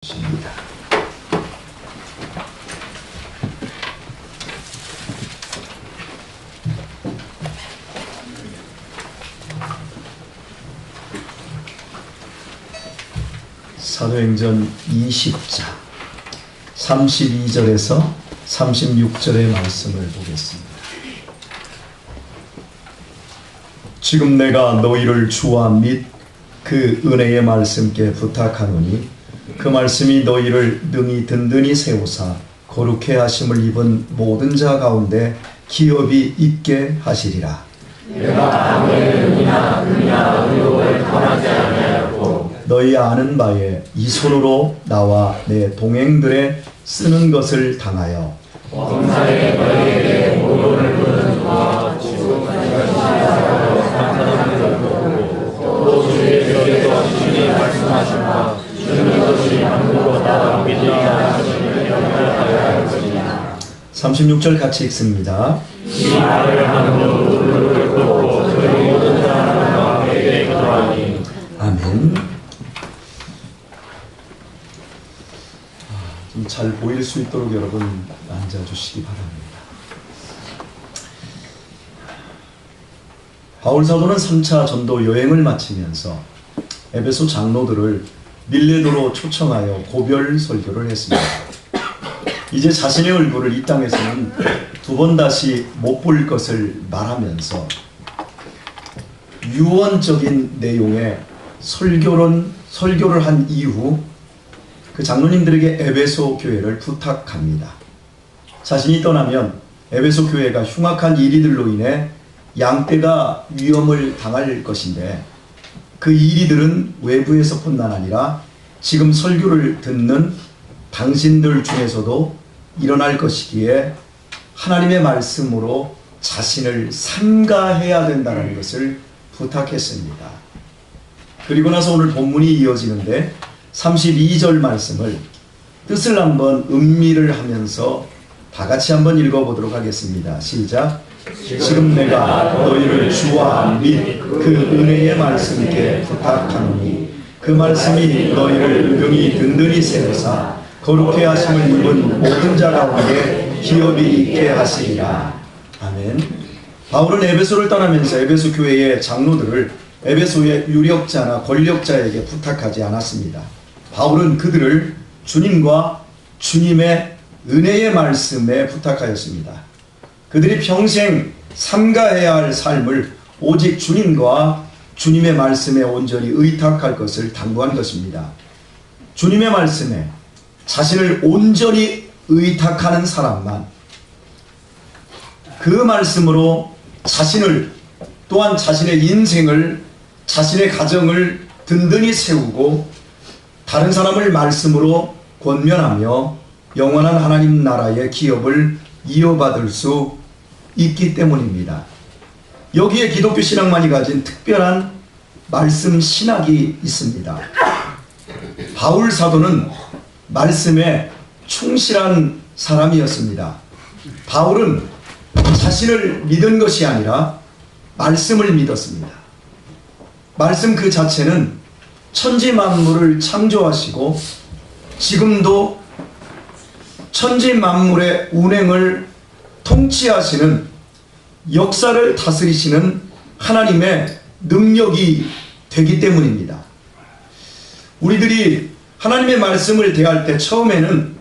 입니다. 사도행전 20장 32절에서 36절의 말씀을 보겠습니다. 지금 내가 너희를 주와 및 그 은혜의 말씀께 부탁하노니 그 말씀이 너희를 능히 든든히 세우사 거룩해 하심을 입은 모든 자 가운데 기업이 있게 하시리라. 내가 아무의 은이나 의욕을 범하지 아니하였고 너희 아는 바에 이 손으로 나와 내 동행들의 쓰는 것을 당하여 범사에 너희에게 모욕을 부르는 자와 지속하는 것이라고 상상하는 것도 또 주의 길에서 주님이 말씀하신 바 주는 것이 함부로 따라 믿으리 하시는 명을 하여야 할 것이냐. 36절 같이 읽습니다. 이 말을 함으로 무릎을 꿇고 저희 모든 사람과 함께 기도하니. 아멘. 좀 잘 보일 수 있도록 여러분 앉아주시기 바랍니다. 바울 사도는 3차 전도 여행을 마치면서 에베소 장로들을 밀레도로 초청하여 고별 설교를 했습니다. 이제 자신의 얼굴을 이 땅에서는 두 번 다시 못 볼 것을 말하면서 유언적인 내용의 설교를 한 이후 그 장로님들에게 에베소 교회를 부탁합니다. 자신이 떠나면 에베소 교회가 흉악한 이리들로 인해 양떼가 위험을 당할 것인데 그 이리들은 외부에서뿐만 아니라 지금 설교를 듣는 당신들 중에서도 일어날 것이기에 하나님의 말씀으로 자신을 삼가해야 된다는 것을 부탁했습니다. 그리고 나서 오늘 본문이 이어지는데 32절 말씀을 뜻을 한번 음미를 하면서 다 같이 한번 읽어보도록 하겠습니다. 시작. 지금 내가 너희를 주와 및 그 은혜의 말씀께 부탁하노니 그 말씀이 너희를 능히 든든히 세우사 거룩해 하심을 입은 모든 자 가운데 기업이 있게 하시리라. 아멘. 바울은 에베소를 떠나면서 에베소 교회의 장로들을 에베소의 유력자나 권력자에게 부탁하지 않았습니다. 바울은 그들을 주님과 주님의 은혜의 말씀에 부탁하였습니다. 그들이 평생 삼가해야 할 삶을 오직 주님과 주님의 말씀에 온전히 의탁할 것을 당부한 것입니다. 주님의 말씀에 자신을 온전히 의탁하는 사람만 그 말씀으로 자신을 또한 자신의 인생을 자신의 가정을 든든히 세우고 다른 사람을 말씀으로 권면하며 영원한 하나님 나라의 기업을 이어받을 수 있기 때문입니다. 여기에 기독교 신앙만이 가진 특별한 말씀 신학이 있습니다. 바울 사도는 말씀에 충실한 사람이었습니다. 바울은 자신을 믿은 것이 아니라 말씀을 믿었습니다. 말씀 그 자체는 천지 만물을 창조하시고 지금도 천지 만물의 운행을 통치하시는 역사를 다스리시는 하나님의 능력이 되기 때문입니다. 우리들이 하나님의 말씀을 대할 때 처음에는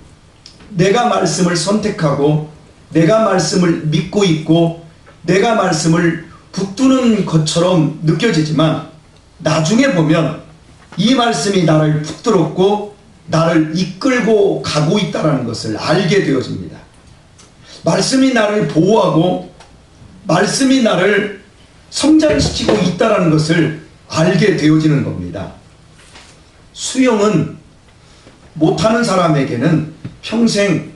내가 말씀을 선택하고 내가 말씀을 믿고 있고 내가 말씀을 붙드는 것처럼 느껴지지만 나중에 보면 이 말씀이 나를 붙들었고 나를 이끌고 가고 있다는 것을 알게 되어집니다. 말씀이 나를 보호하고 말씀이 나를 성장시키고 있다는 것을 알게 되어지는 겁니다. 수영은 못하는 사람에게는 평생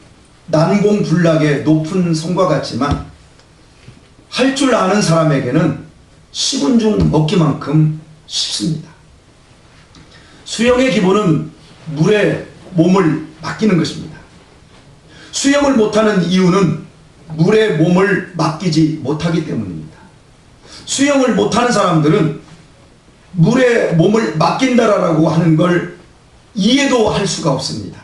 난공불락의 높은 성과 같지만 할 줄 아는 사람에게는 식은 죽 먹기만큼 쉽습니다. 수영의 기본은 물에 몸을 맡기는 것입니다. 수영을 못하는 이유는 물에 몸을 맡기지 못하기 때문입니다. 수영을 못하는 사람들은 물에 몸을 맡긴다라고 하는 걸 이해도 할 수가 없습니다.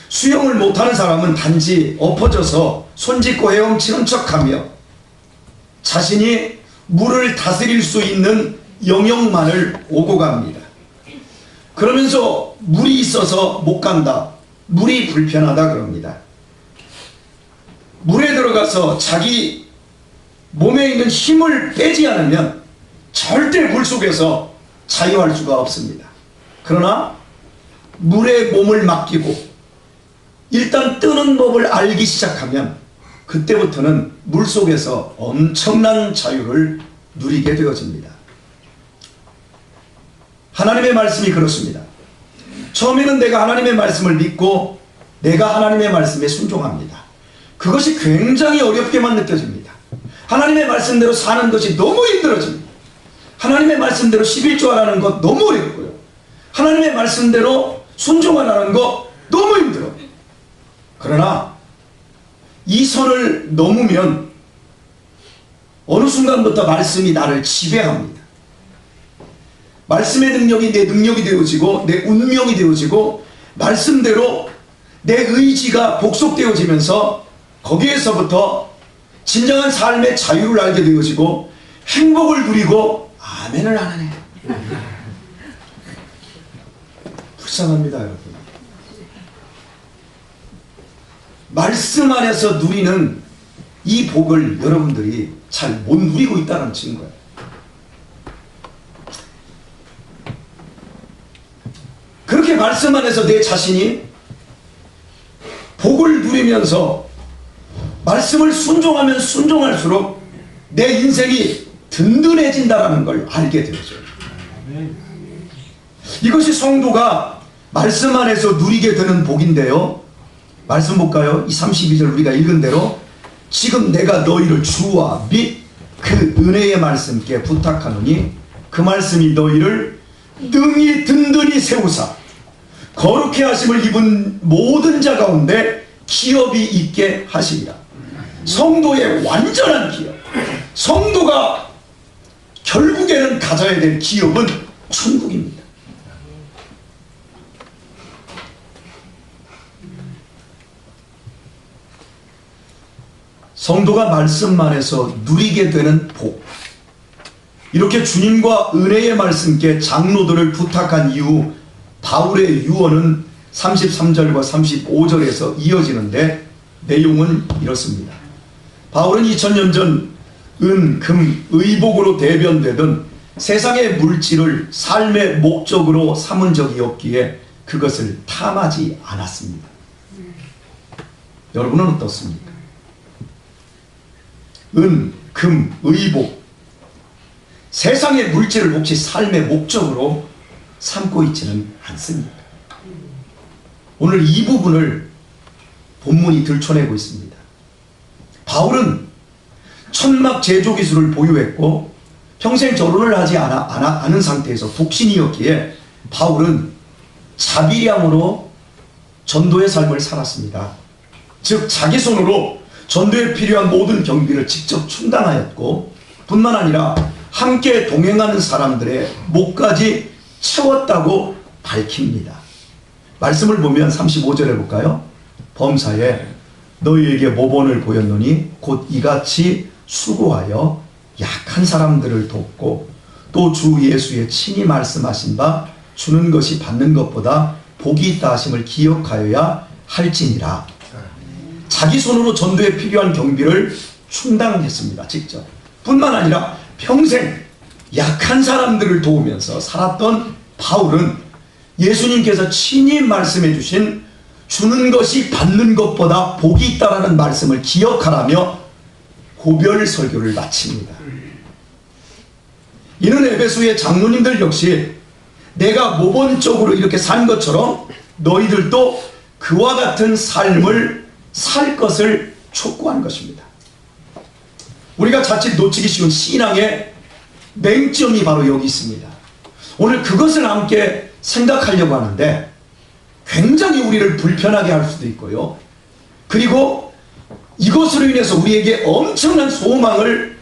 수영을 못하는 사람은 단지 엎어져서 손짓고 헤엄치는 척하며 자신이 물을 다스릴 수 있는 영역만을 오고 갑니다. 그러면서 물이 있어서 못 간다, 물이 불편하다 그럽니다. 물에 들어가서 자기 몸에 있는 힘을 빼지 않으면 절대 물속에서 자유할 수가 없습니다. 그러나 물에 몸을 맡기고 일단 뜨는 법을 알기 시작하면 그때부터는 물속에서 엄청난 자유를 누리게 되어집니다. 하나님의 말씀이 그렇습니다. 처음에는 내가 하나님의 말씀을 믿고 내가 하나님의 말씀에 순종합니다. 그것이 굉장히 어렵게만 느껴집니다. 하나님의 말씀대로 사는 것이 너무 힘들어집니다. 하나님의 말씀대로 11조하라는 것 너무 어렵고요. 하나님의 말씀대로 순종하라는 것 너무 힘들어요. 그러나 이 선을 넘으면 어느 순간부터 말씀이 나를 지배합니다. 말씀의 능력이 내 능력이 되어지고 내 운명이 되어지고 말씀대로 내 의지가 복속되어지면서 거기에서부터 진정한 삶의 자유를 알게 되어지고 행복을 누리고 아멘을 안 하네. 불쌍합니다, 여러분. 말씀 안에서 누리는 이 복을 여러분들이 잘 못 누리고 있다는 증거예요. 그렇게 말씀 안에서 내 자신이 복을 누리면서 말씀을 순종하면 순종할수록 내 인생이 든든해진다는 걸 알게 되죠. 이것이 성도가 말씀 안에서 누리게 되는 복인데요. 말씀 볼까요? 이 32절 우리가 읽은 대로 지금 내가 너희를 주와 및 그 은혜의 말씀께 부탁하노니 그 말씀이 너희를 능히 든든히 세우사 거룩해 하심을 입은 모든 자 가운데 기업이 있게 하시리라. 성도의 완전한 기업, 성도가 결국에는 가져야 될 기업은 천국입니다. 성도가 말씀만에서 누리게 되는 복, 이렇게 주님과 은혜의 말씀께 장로들을 부탁한 이후 바울의 유언은 33절과 35절에서 이어지는데 내용은 이렇습니다. 바울은 2000년 전 은, 금, 의복으로 대변되던 세상의 물질을 삶의 목적으로 삼은 적이 없기에 그것을 탐하지 않았습니다. 여러분은 어떻습니까? 은, 금, 의복, 세상의 물질을 혹시 삶의 목적으로 삼고 있지는 않습니다. 오늘 이 부분을 본문이 들춰내고 있습니다. 바울은 천막 제조 기술을 보유했고 평생 결혼을 하지 않은 상태에서 독신이었기에 바울은 자비량으로 전도의 삶을 살았습니다. 즉 자기 손으로 전도에 필요한 모든 경비를 직접 충당하였고 뿐만 아니라 함께 동행하는 사람들의 목까지 채웠다고 밝힙니다. 말씀을 보면 35절에 볼까요? 범사에 너희에게 모본을 보였노니 곧 이같이 수고하여 약한 사람들을 돕고 또 주 예수의 친히 말씀하신 바 주는 것이 받는 것보다 복이 있다 하심을 기억하여야 할지니라. 자기 손으로 전도에 필요한 경비를 충당했습니다. 직접. 뿐만 아니라 평생 약한 사람들을 도우면서 살았던 바울은 예수님께서 친히 말씀해 주신 주는 것이 받는 것보다 복이 있다라는 말씀을 기억하라며 고별 설교를 마칩니다. 이는 에베소의 장로님들 역시 내가 모범적으로 이렇게 산 것처럼 너희들도 그와 같은 삶을 살 것을 촉구한 것입니다. 우리가 자칫 놓치기 쉬운 신앙의 맹점이 바로 여기 있습니다. 오늘 그것을 함께 생각하려고 하는데 굉장히 우리를 불편하게 할 수도 있고요. 그리고 이것으로 인해서 우리에게 엄청난 소망을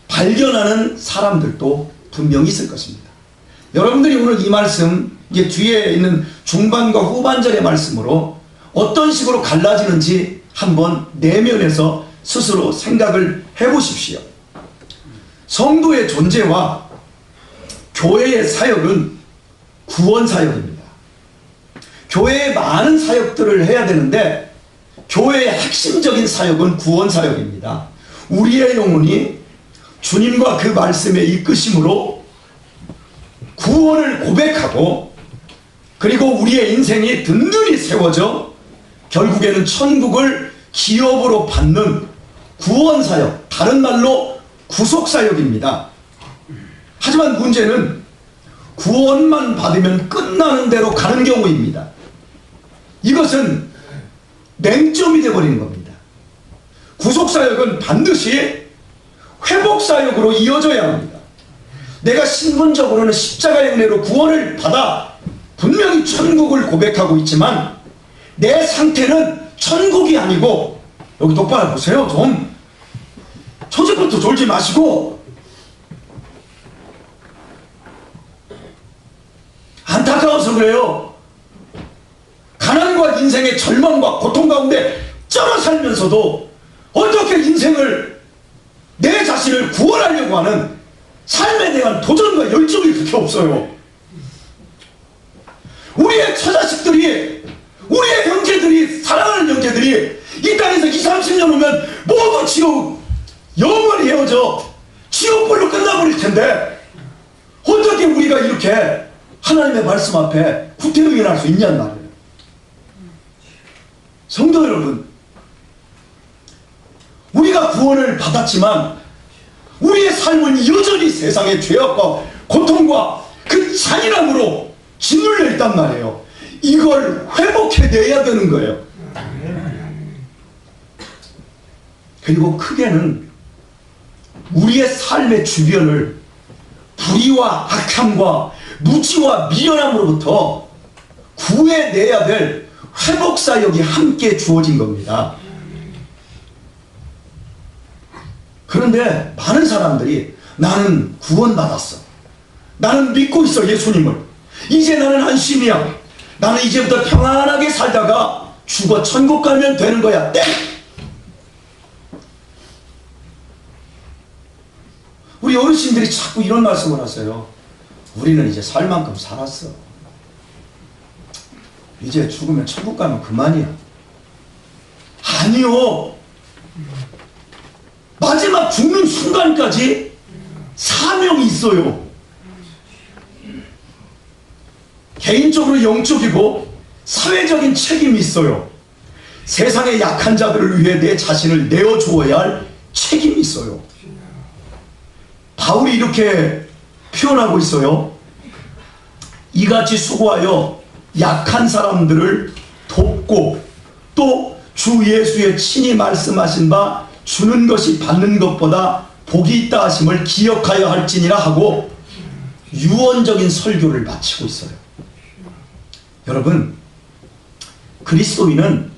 발견하는 사람들도 분명히 있을 것입니다. 여러분들이 오늘 이 말씀 이게 뒤에 있는 중반과 후반절의 말씀으로 어떤 식으로 갈라지는지 한번 내면에서 스스로 생각을 해보십시오. 성도의 존재와 교회의 사역은 구원 사역입니다. 교회의 많은 사역들을 해야 되는데 교회의 핵심적인 사역은 구원 사역입니다. 우리의 영혼이 주님과 그 말씀의 이끄심으로 구원을 고백하고 그리고 우리의 인생이 든든히 세워져 결국에는 천국을 기업으로 받는 구원 사역, 다른 말로 구속 사역입니다. 하지만 문제는 구원만 받으면 끝나는 대로 가는 경우입니다. 이것은 맹점이 되어버리는 겁니다. 구속 사역은 반드시 회복 사역으로 이어져야 합니다. 내가 신분적으로는 십자가의 은혜로 구원을 받아 분명히 천국을 고백하고 있지만 내 상태는 천국이 아니고, 여기 똑바로 보세요. 좀 초집부터 졸지 마시고, 안타까워서 그래요. 가난과 인생의 절망과 고통 가운데 쩔어 살면서도 어떻게 인생을, 내 자신을 구원하려고 하는 삶에 대한 도전과 열정이 그렇게 없어요. 우리의 처자식들이, 우리의 형제들이, 사랑하는 형제들이 이 땅에서 20, 30년 오면 모두 지옥, 영원히 헤어져 지옥불로 끝나버릴 텐데 어떻게 우리가 이렇게 하나님의 말씀 앞에 구태의연할 수 있냐는 말이에요. 성도 여러분, 우리가 구원을 받았지만 우리의 삶은 여전히 세상의 죄악과 고통과 그 잔인함으로 짓눌려 있단 말이에요. 이걸 회복해내야 되는 거예요. 그리고 크게는 우리의 삶의 주변을 불의와 악함과 무지와 미련함으로부터 구해내야 될 회복사역이 함께 주어진 겁니다. 그런데 많은 사람들이 나는 구원받았어, 나는 믿고 있어 예수님을, 이제 나는 안심이야, 나는 이제부터 평안하게 살다가 죽어 천국 가면 되는 거야, 땡! 우리 어르신들이 자꾸 이런 말씀을 하세요. 우리는 이제 살 만큼 살았어, 이제 죽으면 천국 가면 그만이야. 아니요, 마지막 죽는 순간까지 사명이 있어요. 개인적으로 영적이고 사회적인 책임이 있어요. 세상의 약한 자들을 위해 내 자신을 내어주어야 할 책임이 있어요. 바울이 이렇게 표현하고 있어요. 이같이 수고하여 약한 사람들을 돕고 또 주 예수의 친히 말씀하신 바 주는 것이 받는 것보다 복이 있다 하심을 기억하여 할지니라 하고 유언적인 설교를 마치고 있어요. 여러분, 그리스도인은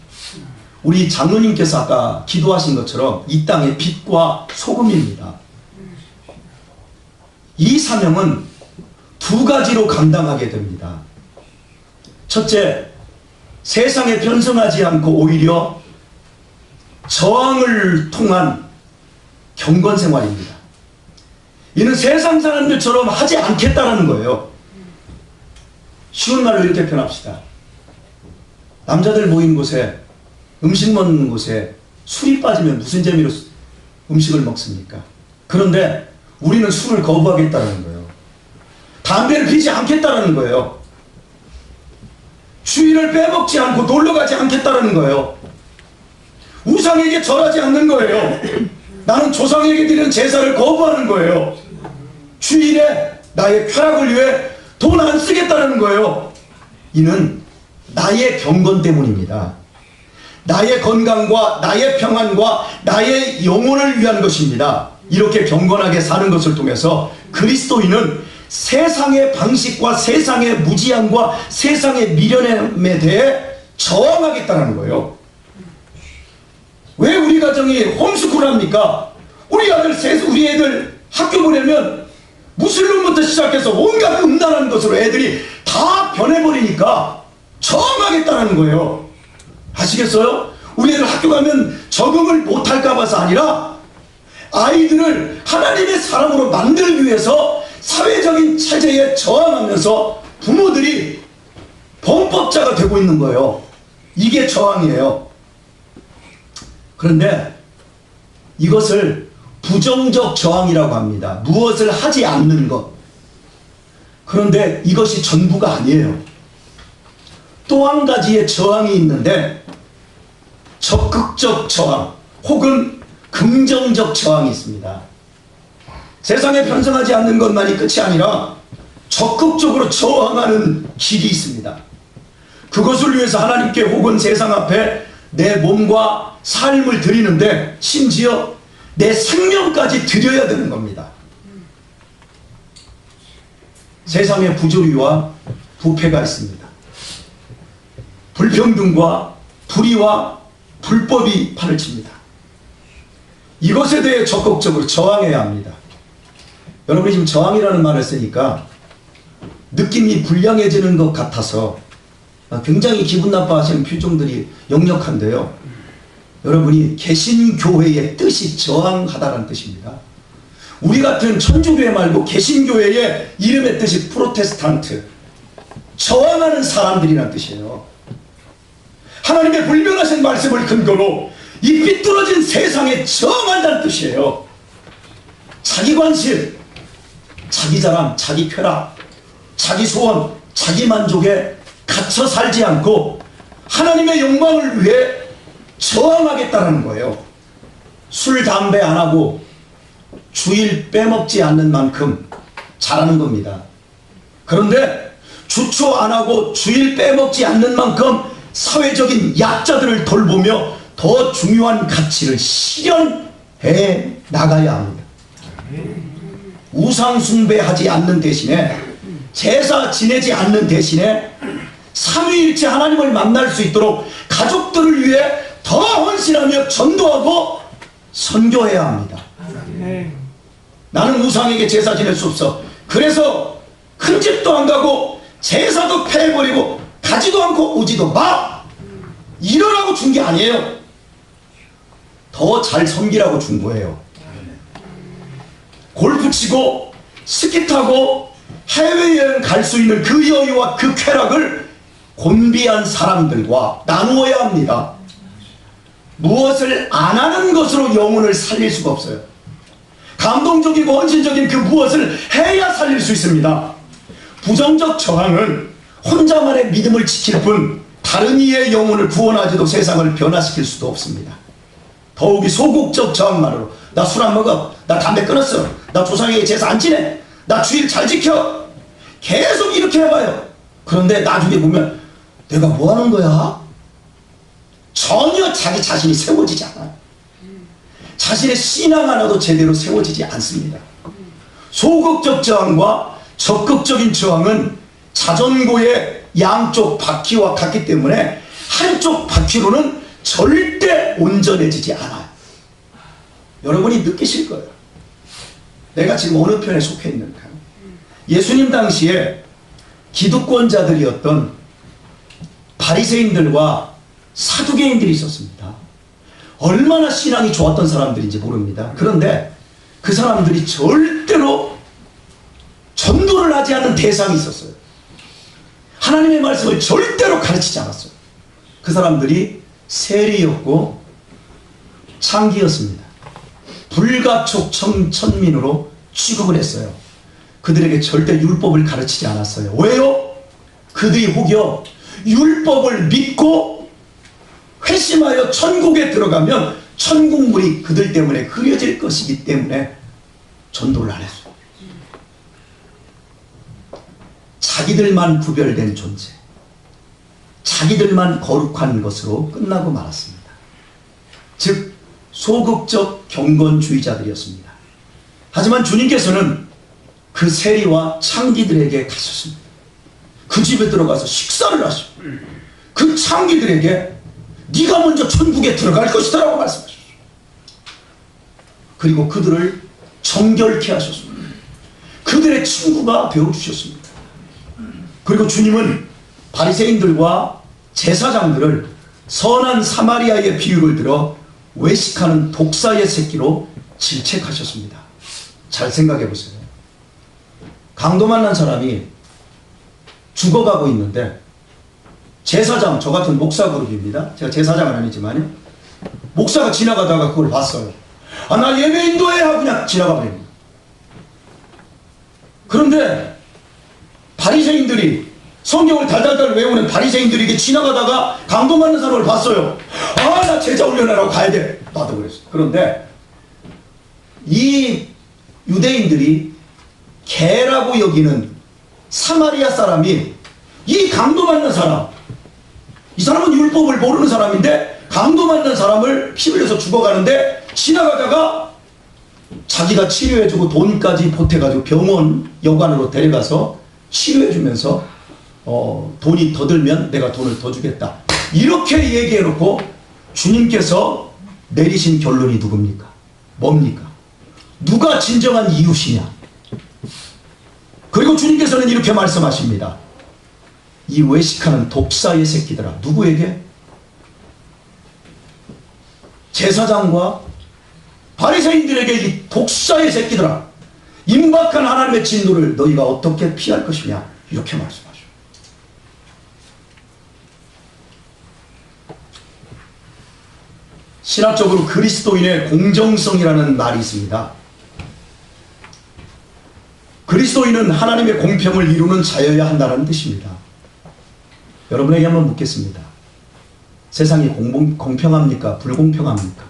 우리 장로님께서 아까 기도하신 것처럼 이 땅의 빛과 소금입니다. 이 사명은 두 가지로 감당하게 됩니다. 첫째, 세상에 변성하지 않고 오히려 저항을 통한 경건 생활입니다. 이는 세상 사람들처럼 하지 않겠다라는 거예요. 쉬운 말로 이렇게 표현합시다. 남자들 모인 곳에, 음식 먹는 곳에 술이 빠지면 무슨 재미로 음식을 먹습니까? 그런데 우리는 술을 거부하겠다는 거예요. 담배를 피지 않겠다는 거예요. 주일을 빼먹지 않고 놀러가지 않겠다는 거예요. 우상에게 절하지 않는 거예요. 나는 조상에게 드리는 제사를 거부하는 거예요. 주일에 나의 쾌락을 위해 돈 안 쓰겠다는 거예요. 이는 나의 경건 때문입니다. 나의 건강과 나의 평안과 나의 영혼을 위한 것입니다. 이렇게 경건하게 사는 것을 통해서 그리스도인은 세상의 방식과 세상의 무지함과 세상의 미련함에 대해 저항하겠다는 거예요. 왜 우리 가정이 홈스쿨 합니까? 우리 애들 학교 보내면 무슬림부터 시작해서 온갖 음란한 것으로 애들이 다 다 변해버리니까 저항하겠다는 거예요. 아시겠어요? 우리 애들 학교 가면 적응을 못할까 봐서 아니라 아이들을 하나님의 사람으로 만들기 위해서 사회적인 체제에 저항하면서 부모들이 범법자가 되고 있는 거예요. 이게 저항이에요. 그런데 이것을 부정적 저항이라고 합니다. 무엇을 하지 않는 것. 그런데 이것이 전부가 아니에요. 또 한 가지의 저항이 있는데 적극적 저항 혹은 긍정적 저항이 있습니다. 세상에 편성하지 않는 것만이 끝이 아니라 적극적으로 저항하는 길이 있습니다. 그것을 위해서 하나님께 혹은 세상 앞에 내 몸과 삶을 드리는데 심지어 내 생명까지 드려야 되는 겁니다. 세상에 부조리와 부패가 있습니다. 불평등과 불의와 불법이 판을 칩니다. 이것에 대해 적극적으로 저항해야 합니다. 여러분이 지금 저항이라는 말을 쓰니까 느낌이 불량해지는 것 같아서 굉장히 기분 나빠하시는 표정들이 역력한데요. 여러분이 개신교회의 뜻이 저항하다라는 뜻입니다. 우리 같은 천주교회 말고 개신교회의 이름의 뜻이 프로테스탄트, 저항하는 사람들이라는 뜻이에요. 하나님의 불변하신 말씀을 근거로 이 삐뚤어진 세상에 저항한다는 뜻이에요. 자기 관심, 자기 자랑, 자기 쾌락, 자기 소원, 자기 만족에 갇혀 살지 않고 하나님의 영광을 위해 저항하겠다는 거예요. 술, 담배 안 하고 주일 빼먹지 않는 만큼 잘하는 겁니다. 그런데 주초 안 하고 주일 빼먹지 않는 만큼 사회적인 약자들을 돌보며 더 중요한 가치를 실현해 나가야 합니다. 우상 숭배하지 않는 대신에 제사 지내지 않는 대신에 삼위일체 하나님을 만날 수 있도록 가족들을 위해 더 헌신하며 전도하고 선교해야 합니다. 나는 우상에게 제사 지낼 수 없어. 그래서 큰 집도 안 가고 제사도 패해버리고 가지도 않고 오지도 마! 이러라고 준 게 아니에요. 더 잘 섬기라고 준 거예요. 골프 치고 스키 타고 해외여행 갈 수 있는 그 여유와 그 쾌락을 곤비한 사람들과 나누어야 합니다. 무엇을 안 하는 것으로 영혼을 살릴 수가 없어요. 감동적이고 헌신적인 그 무엇을 해야 살릴 수 있습니다. 부정적 저항은 혼자만의 믿음을 지킬 뿐 다른 이의 영혼을 구원하지도 세상을 변화시킬 수도 없습니다. 더욱이 소극적 저항만으로 나 술 안 먹어, 나 담배 끊었어, 나 조상에게 제사 안 지내, 나 주일 잘 지켜, 계속 이렇게 해봐요. 그런데 나중에 보면 내가 뭐 하는 거야? 전혀 자기 자신이 세워지지 않아요. 자신의 신앙 하나도 제대로 세워지지 않습니다. 소극적 저항과 적극적인 저항은 자전거의 양쪽 바퀴와 같기 때문에 한쪽 바퀴로는 절대 온전해지지 않아요. 여러분이 느끼실 거예요. 내가 지금 어느 편에 속해 있는가. 예수님 당시에 기득권자들이었던 바리새인들과 사두개인들이 있었습니다. 얼마나 신앙이 좋았던 사람들인지 모릅니다. 그런데 그 사람들이 절대로 전도를 하지 않는 대상이 있었어요. 하나님의 말씀을 절대로 가르치지 않았어요. 그 사람들이 세리였고 창기였습니다. 불가촉 천민으로 취급을 했어요. 그들에게 절대 율법을 가르치지 않았어요. 왜요? 그들이 혹여 율법을 믿고 회심하여 천국에 들어가면 천국물이 그들 때문에 흐려질 것이기 때문에 전도를 안 했어요. 자기들만 구별된 존재, 자기들만 거룩한 것으로 끝나고 말았습니다. 즉 소극적 경건주의자들이었습니다. 하지만 주님께서는 그 세리와 창기들에게 가셨습니다. 그 집에 들어가서 식사를 하시고 그 창기들에게 네가 먼저 천국에 들어갈 것이다 라고 말씀하셨어요. 그리고 그들을 정결케 하셨습니다. 그들의 친구가 되어주셨습니다. 그리고 주님은 바리새인들과 제사장들을 선한 사마리아의 비유를 들어 외식하는 독사의 새끼로 질책하셨습니다. 잘 생각해 보세요. 강도 만난 사람이 죽어가고 있는데 제사장, 저 같은 목사 그룹입니다. 제가 제사장은 아니지만요. 목사가 지나가다가 그걸 봤어요. 아, 나 예배 인도해 하고 그냥 지나가 버립니다. 그런데 바리새인들이, 성경을 달달달 외우는 바리새인들이 이렇게 지나가다가 강도 맞는 사람을 봤어요. 아, 나 제자 훈련하라고 가야 돼. 나도 그랬어요. 그런데 이 유대인들이 개라고 여기는 사마리아 사람이 이 강도 맞는 사람, 이 사람은 율법을 모르는 사람인데 강도 맞는 사람을 피 흘려서 죽어가는데 지나가다가 자기가 치료해주고 돈까지 보태가지고 병원 여관으로 데려가서 치료해주면서 돈이 더 들면 내가 돈을 더 주겠다. 이렇게 얘기해놓고 주님께서 내리신 결론이 누굽니까? 뭡니까? 누가 진정한 이웃이냐? 그리고 주님께서는 이렇게 말씀하십니다. 이 외식하는 독사의 새끼들아. 누구에게? 제사장과 바리새인들에게 이 독사의 새끼들아. 임박한 하나님의 진노를 너희가 어떻게 피할 것이냐? 이렇게 말씀하죠. 신학적으로 그리스도인의 공정성이라는 말이 있습니다. 그리스도인은 하나님의 공평을 이루는 자여야 한다는 뜻입니다. 여러분에게 한번 묻겠습니다. 세상이 공평합니까? 불공평합니까?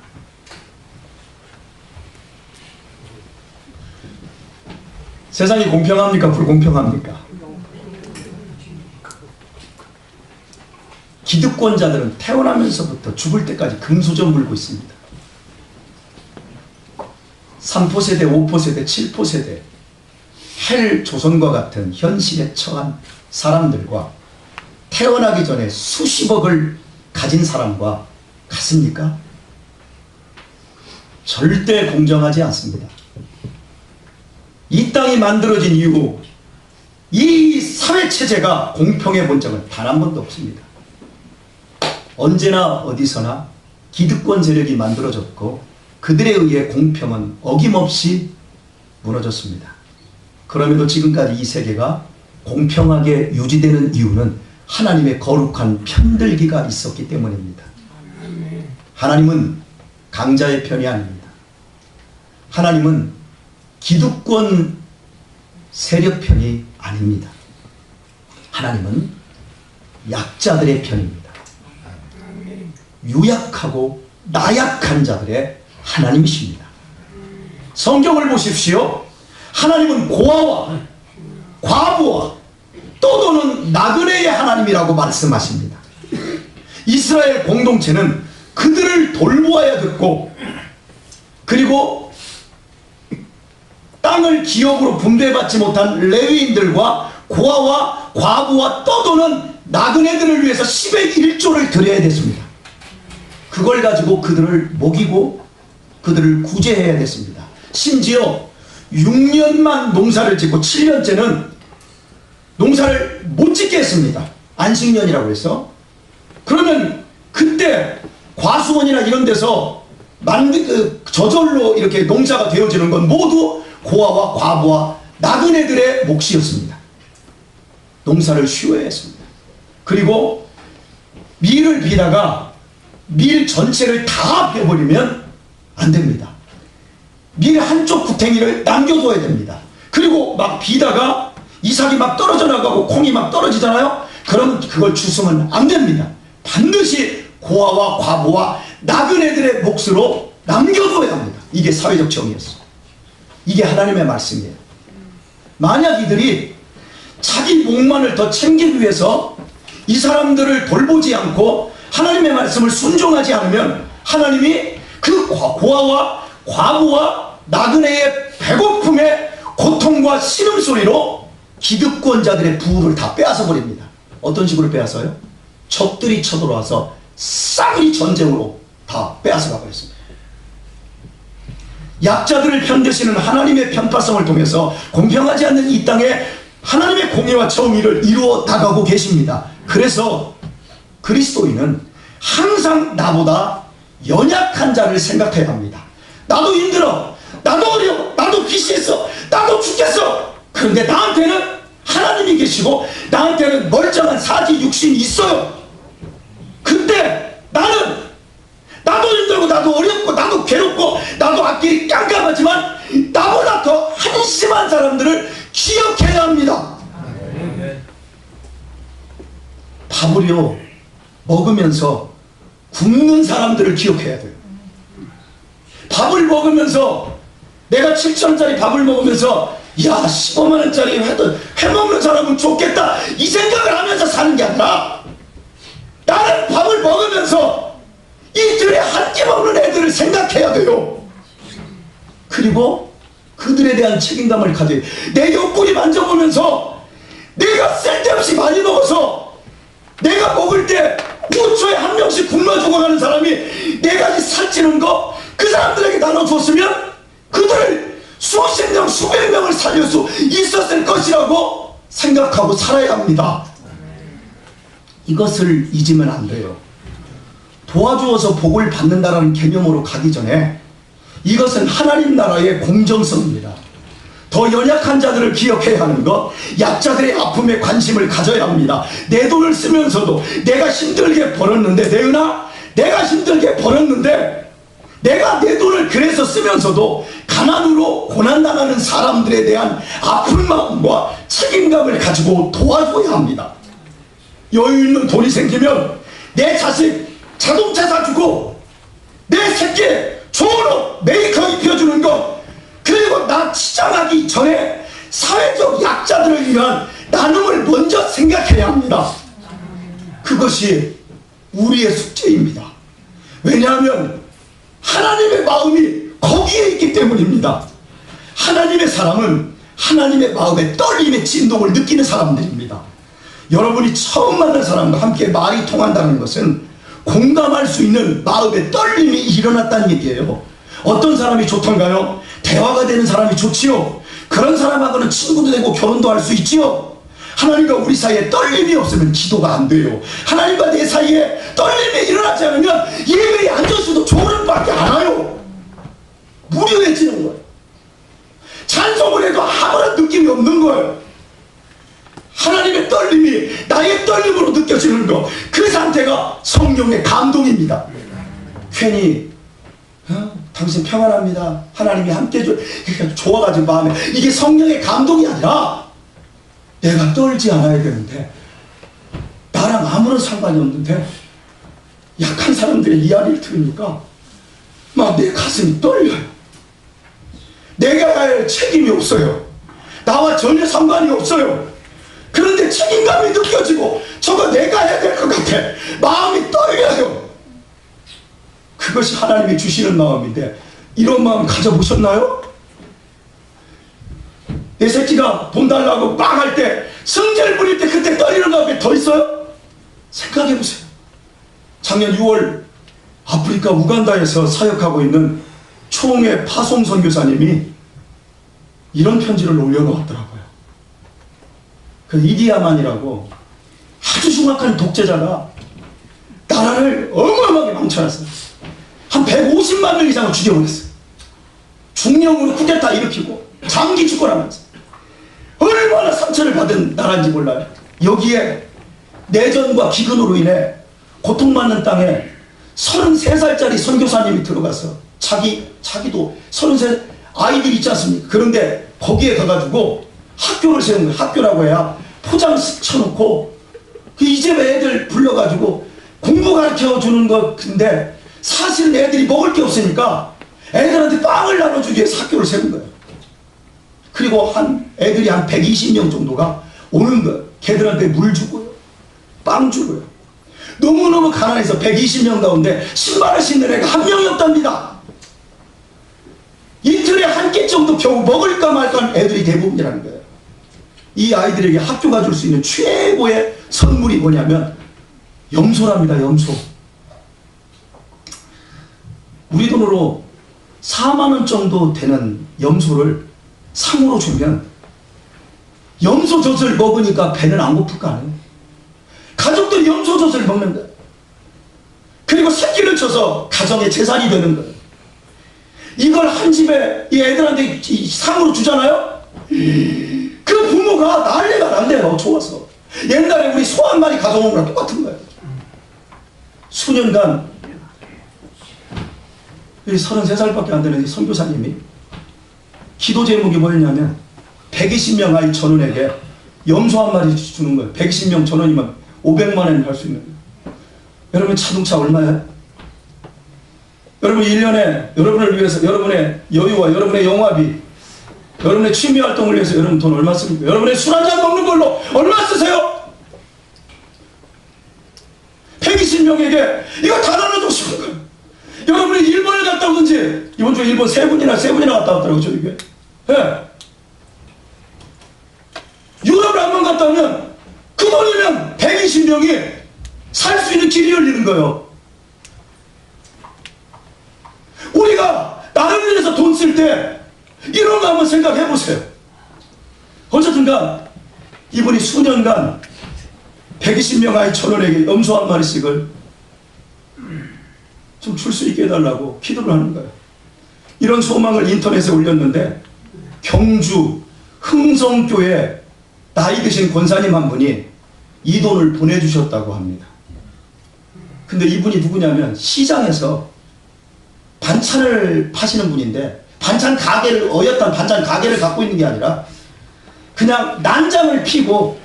세상이 공평합니까? 불공평합니까? 기득권자들은 태어나면서부터 죽을 때까지 금수저 물고 있습니다. 3포세대, 5포세대, 7포세대 헬 조선과 같은 현실에 처한 사람들과 태어나기 전에 수십억을 가진 사람과 같습니까? 절대 공정하지 않습니다. 이 땅이 만들어진 이후 이 사회체제가 공평해 본 적은 단 한 번도 없습니다. 언제나 어디서나 기득권 세력이 만들어졌고 그들에 의해 공평은 어김없이 무너졌습니다. 그럼에도 지금까지 이 세계가 공평하게 유지되는 이유는 하나님의 거룩한 편들기가 있었기 때문입니다. 하나님은 강자의 편이 아닙니다. 하나님은 기득권 세력 편이 아닙니다. 하나님은 약자들의 편입니다. 유약하고 나약한 자들의 하나님이십니다. 성경을 보십시오. 하나님은 고아와 과부와 떠도는 나그네의 하나님이라고 말씀하십니다. 이스라엘 공동체는 그들을 돌보아야겠고, 그리고 땅을 기업으로 분배받지 못한 레위인들과 고아와 과부와 떠도는 나그네들을 위해서 10의 1조를 드려야 됐습니다. 그걸 가지고 그들을 먹이고 그들을 구제해야 됐습니다. 심지어 6년만 농사를 짓고 7년째는 농사를 못 짓게 했습니다. 안식년이라고 해서. 그러면 그때 과수원이나 이런 데서 저절로 이렇게 농사가 되어지는 건 모두 고아와 과부와 나그네들의 몫이었습니다. 농사를 쉬어야 했습니다. 그리고 밀을 비다가 밀 전체를 다 베버리면 안 됩니다. 밀 한쪽 구탱이를 남겨둬야 됩니다. 그리고 막 비다가 이삭이 막 떨어져 나가고 콩이 막 떨어지잖아요. 그럼 그걸 주우면 안 됩니다. 반드시 고아와 과부와 나그네들의 몫으로 남겨둬야 합니다. 이게 사회적 정의였어요. 이게 하나님의 말씀이에요. 만약 이들이 자기 목만을 더 챙기기 위해서 이 사람들을 돌보지 않고 하나님의 말씀을 순종하지 않으면 하나님이 그 고아와 과부와 나그네의 배고픔의 고통과 신음소리로 기득권자들의 부를 다 빼앗아 버립니다. 어떤 식으로 빼앗아요? 적들이 쳐들어와서 싸그리 전쟁으로 다 빼앗아 가버렸습니다. 약자들을 편드시는 하나님의 편파성을 통해서 공평하지 않는 이 땅에 하나님의 공의와 정의를 이루어 나가고 계십니다. 그래서 그리스도인은 항상 나보다 연약한 자를 생각해야 합니다. 나도 힘들어, 나도 어려워, 나도 빛이 있어, 나도 죽겠어. 그런데 나한테는 하나님이 계시고 나한테는 멀쩡한 사지 육신이 있어요. 근데 나도 힘들고 나도 어렵고 나도 괴롭고 나도 앞길이 깜깜하지만 나보다 더 한심한 사람들을 기억해야 합니다. 밥을요 먹으면서 굶는 사람들을 기억해야 돼요. 밥을 먹으면서 내가 7,000원짜리 밥을 먹으면서 야 15만원짜리 회 먹는 사람은 좋겠다 이 생각을 하면서 사는 게 아니라 나는 밥을 먹으면서 이들의 한 끼 먹는 애들을 생각해야 돼요. 그리고 그들에 대한 책임감을 가져요. 내 옆구리 만져보면서 내가 쓸데없이 많이 먹어서 내가 먹을 때 5초에 한 명씩 굶어 죽어가는 사람이 내가 살찌는 거 그 사람들에게 나눠줬으면 그들을 수십 명 수백 명을 살릴 수 있었을 것이라고 생각하고 살아야 합니다. 이것을 잊으면 안 돼요. 도와주어서 복을 받는다라는 개념으로 가기 전에 이것은 하나님 나라의 공정성입니다. 더 연약한 자들을 기억해야 하는 것, 약자들의 아픔에 관심을 가져야 합니다. 내 돈을 쓰면서도 내가 힘들게 벌었는데 내은아 내가 힘들게 벌었는데 내가 내 돈을 그래서 쓰면서도 가난으로 고난당하는 사람들에 대한 아픈 마음과 책임감을 가지고 도와줘야 합니다. 여유 있는 돈이 생기면 내 자식 자동차 사주고 내 새끼 좋은 옷 메이커 입혀주는 것, 그리고 나 치장하기 전에 사회적 약자들을 위한 나눔을 먼저 생각해야 합니다. 그것이 우리의 숙제입니다. 왜냐하면 하나님의 마음이 거기에 있기 때문입니다. 하나님의 사람은 하나님의 마음의 떨림의 진동을 느끼는 사람들입니다. 여러분이 처음 만난 사람과 함께 말이 통한다는 것은 공감할 수 있는 마음의 떨림이 일어났다는 얘기예요. 어떤 사람이 좋던가요? 대화가 되는 사람이 좋지요. 그런 사람하고는 친구도 되고 결혼도 할 수 있지요. 하나님과 우리 사이에 떨림이 없으면 기도가 안 돼요. 하나님과 내 사이에 떨림이 일어나지 않으면 예배에 앉아서도 조를 밖에 안 와요. 무료해지는 거예요. 찬송을 해도 아무런 느낌이 없는 거예요. 하나님의 떨림이 나의 떨림으로 느껴지는 것, 그 상태가 성령의 감동입니다. 괜히 당신 평안합니다, 하나님이 함께 해줘, 좋아가지고 마음에, 이게 성령의 감동이 아니라 내가 떨지 않아야 되는데 나랑 아무런 상관이 없는데 약한 사람들의 이야기를 들으니까 막 내 가슴이 떨려요. 내가 할 책임이 없어요. 나와 전혀 상관이 없어요. 그런데 책임감이 느껴지고 저거 내가 해야 될 것 같아. 마음이 떨려요. 그것이 하나님이 주시는 마음인데 이런 마음 가져보셨나요? 내 새끼가 돈 달라고 막 할 때 성질 부릴 때 그때 떨리는 마음이 더 있어요? 생각해보세요. 작년 6월 아프리카 우간다에서 사역하고 있는 총회 파송 선교사님이 이런 편지를 올려놓았더라고요. 그 이디아만이라고 아주 흉악한 독재자가 나라를 어마어마하게 망쳐놨어요. 한 150만 명 이상을 죽여버렸어요. 중령으로 쿠데타 일으키고 장기 집권하면서 얼마나 상처를 받은 나라인지 몰라요. 여기에 내전과 기근으로 인해 고통받는 땅에 33살짜리 선교사님이 들어가서 자기도 33 아이들 있지 않습니까? 그런데 거기에 가가지고 학교를 세운 거예요. 학교라고 해야 포장 쳐놓고 이제 애들 불러가지고 공부 가르쳐주는 건데 사실은 애들이 먹을 게 없으니까 애들한테 빵을 나눠주기 위해서 학교를 세운 거예요. 그리고 애들이 한 120명 정도가 오는 거예요. 걔들한테 물 주고요, 빵 주고요. 너무너무 가난해서 120명 가운데 신발을 신는 애가 한 명이 없답니다. 이틀에 한 끼 정도 겨우 먹을까 말까 하는 애들이 대부분이라는 거예요. 이 아이들에게 학교가 줄 수 있는 최고의 선물이 뭐냐면 염소랍니다. 염소. 우리 돈으로 4만 원 정도 되는 염소를 상으로 주면 염소젖을 먹으니까 배는 안 고플 거 아니에요? 가족들이 염소젖을 먹는 거예요. 그리고 새끼를 쳐서 가정의 재산이 되는 거예요. 이걸 한 집에 이 애들한테 상으로 주잖아요? 그 부모가 난리가 난대요. 좋아서. 옛날에 우리 소 한 마리 가져온 거랑 똑같은 거예요. 수년간 33살밖에 안 되는 선교사님이 기도 제목이 뭐였냐면 120명 아이 전원에게 염소 한 마리 주는 거예요. 120명 전원이면 500만 원을 할 수 있는 거예요. 여러분 자동차 얼마예요? 여러분 1년에 여러분을 위해서 여러분의 여유와 여러분의 영화비, 여러분의 취미 활동을 위해서 여러분 돈 얼마 씁니까? 여러분의 술 한잔 먹는 걸로 얼마 쓰세요? 120명에게 이거 다 나눠주고 싶은 거예요. 여러분이 일본을 갔다 오든지, 이번 주에 일본 세 분이나 갔다 왔더라고요, 저희 교회. 예. 유럽을 한 번 갔다 오면 그 돈이면 120명이 살 수 있는 길이 열리는 거예요. 우리가 나를 위해서 돈 쓸 때 이런 거 한번 생각해 보세요. 어쨌든간 이분이 수년간 120명 아이 전원에게 염소 한 마리씩을 좀 줄 수 있게 해달라고 기도를 하는 거예요. 이런 소망을 인터넷에 올렸는데 경주 흥성교회 나이 드신 권사님 한 분이 이 돈을 보내주셨다고 합니다. 근데 이분이 누구냐면 시장에서 반찬을 파시는 분인데, 반찬 가게를, 어엿한 반찬 가게를 갖고 있는 게 아니라 그냥 난장을 피고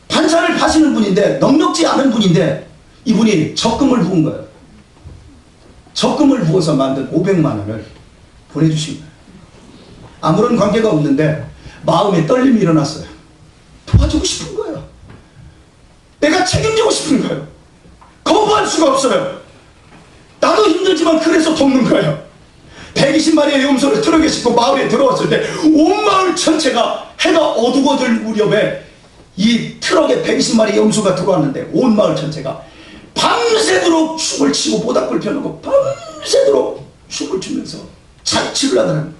반찬을 파시는 분인데, 넉넉지 않은 분인데 이분이 적금을 부은 거예요. 적금을 부어서 만든 500만 원을 보내주신 거예요. 아무런 관계가 없는데 마음에 떨림이 일어났어요. 도와주고 싶은 거예요. 내가 책임지고 싶은 거예요. 거부할 수가 없어요. 나도 힘들지만 그래서 돕는 거예요. 120마리의 염소를 트럭에 싣고 마을에 들어왔을 때 온 마을 전체가 해가 어두워질 무렵에 이 트럭에 120마리 염소가 들어왔는데 온 마을 전체가 밤새도록 춤을 치고 모닥불 펴놓고 밤새도록 춤을 추면서 잔치를 하더라는 거예요.